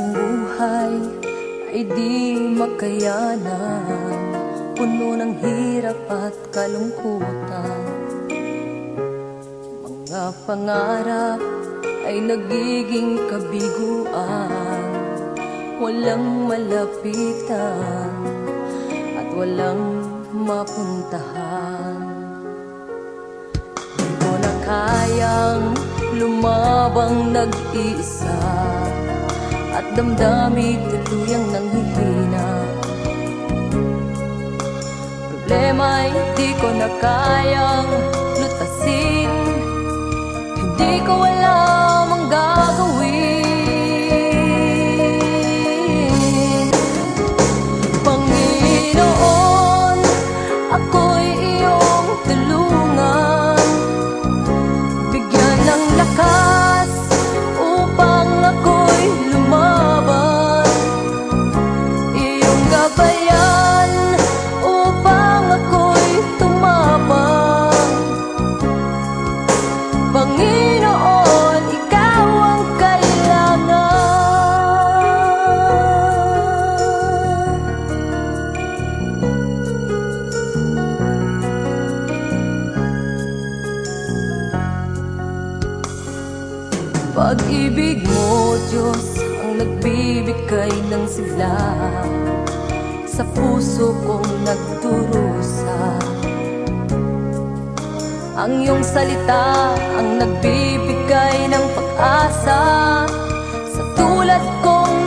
ng buhay ay di makayanan, puno ng hirap at kalungkutan. Mga pangarap ay nagiging kabiguan, walang malapitan at walang mapuntahan. Di ko na kayang lumabang nag-iisa at damdamin tuluyang nanghihina. Problema'y di ko na kayang lutasin, hindi ko alam ang gagawin. Panginoon, ako'y iyong tulungan, bigyan ng lakas upang ako'y lumaban, iyong gabayan upang ako'y tumapang. Panginoon, ikaw ang kailangan. Pag-ibig mo, Diyos, ang nagbibigay ng sigla sa puso kong nagdurusa. Ang iyong salita ang nagbibigay ng pag-asa sa tulad kong